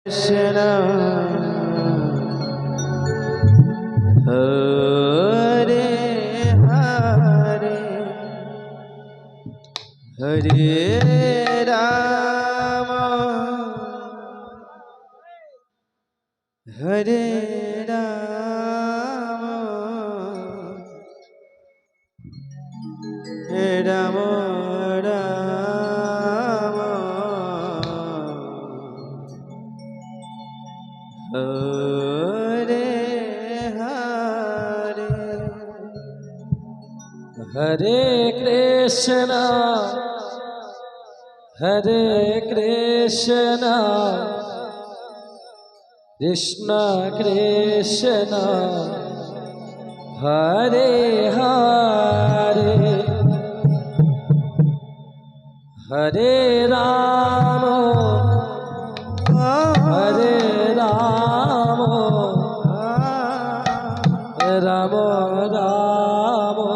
Krishna Hare Hare Hare Rama Hare Rama Rama Rama Hare Hare Hare Krishna Hare Krishna Krishna Krishna Hare Hare Hare Rama Hare Rama Rama Rama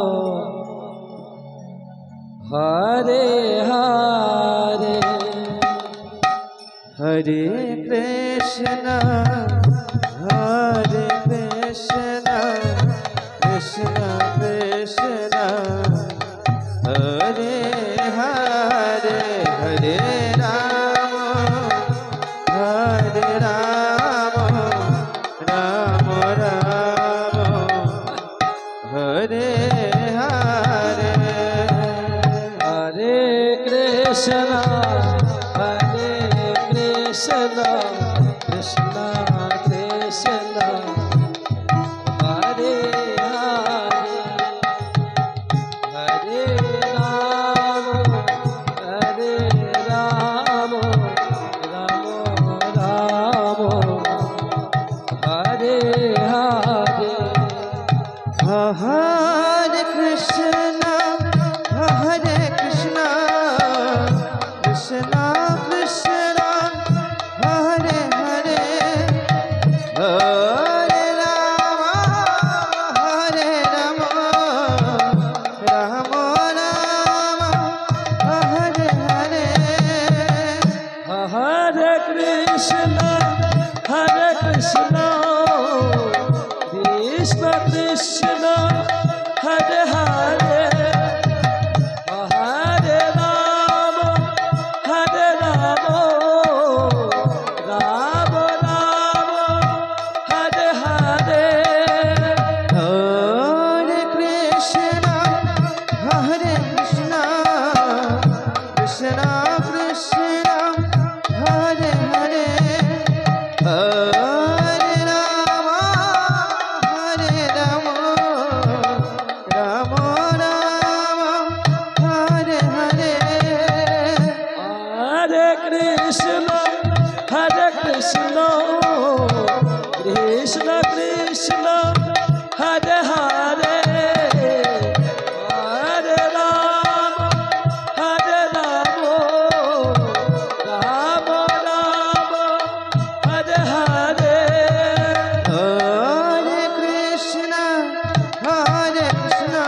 Hare Hare Hare Krishna Hare Krishna Krishna Krishna Hare Hare Hare Rama Hare Rama Rama Rama Hare Hare Hare Krishna Hare Krishna Krishna Krishna Hare Hare Hare Rama Hare Rama Rama Rama Hare Hare Hare Krishna Hare Krishna Krishna Krishna Hare Hare Hare Rama Hare Rama Rama Rama Hare Hare Hare Krishna Hare Krishna Krishna Krishna Hare Hare Hare Rama Hare Rama Rama Rama Hare Hare Hare Krishna Hare Krishna Krishna Krishna Hare Hare Hare Rama Hare Rama Rama Rama Hare Hare Hare Krishna Hare Krishna Krishna Krishna Hare Hare Hare Rama Hare Rama Rama Rama Hare Hare Hare Krishna Hare Krishna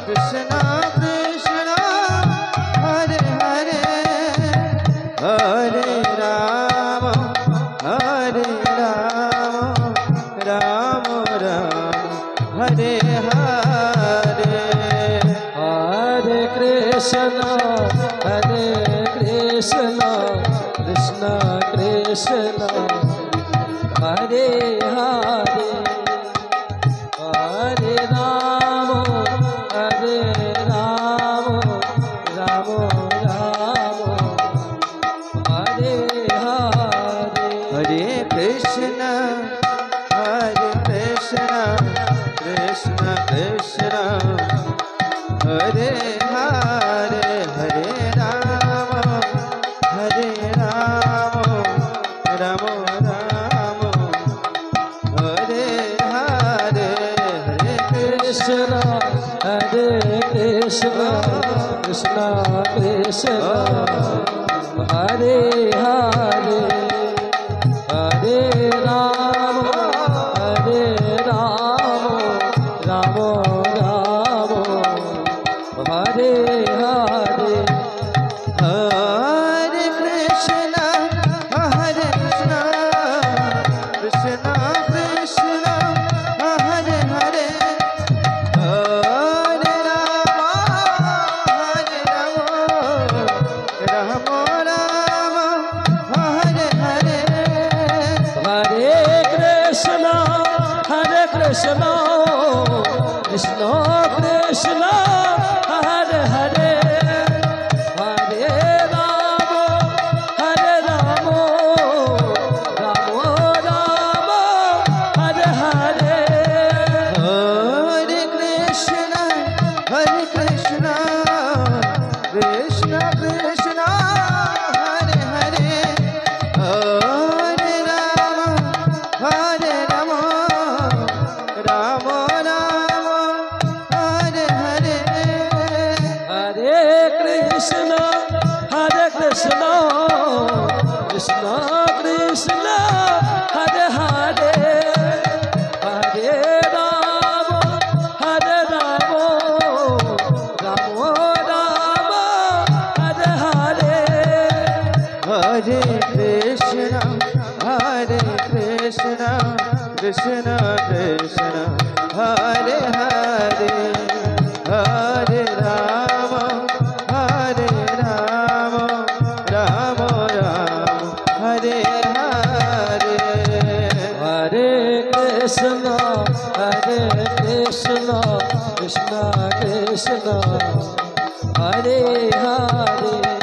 Krishna Krishna Hare Hare Hare Rama Hare Rama Rama Rama Hare Hare Hare Krishna Hare Krishna Krishna Krishna Hare Hare Hare Rama Hare Rama Rama Rama Hare Hare Hare Krishna Hare Krishna Krishna Krishna Hare Hare Hare Rama Hare Rama Rama Rama Hare Krishna Krishna Hare Hare Hare Ram Ram Ram Hare Hare Hare Krishna, Hare Krishna, Krishna Krishna, Hare Hare, Hare Rama, Hare Rama, Rama Rama, Hare Hare. Hare Krishna, Hare Krishna, Krishna Krishna, Hare Hare, Hare Rama, Hare Rama, Rama Rama, Hare Hare. Hare Krishna, Hare Krishna, Krishna Krishna, Hare Hare, Hare Rama, Hare Rama, Rama Rama, Hare Hare. Hare Krishna, Hare Krishna, Krishna Krishna, Hare Hare.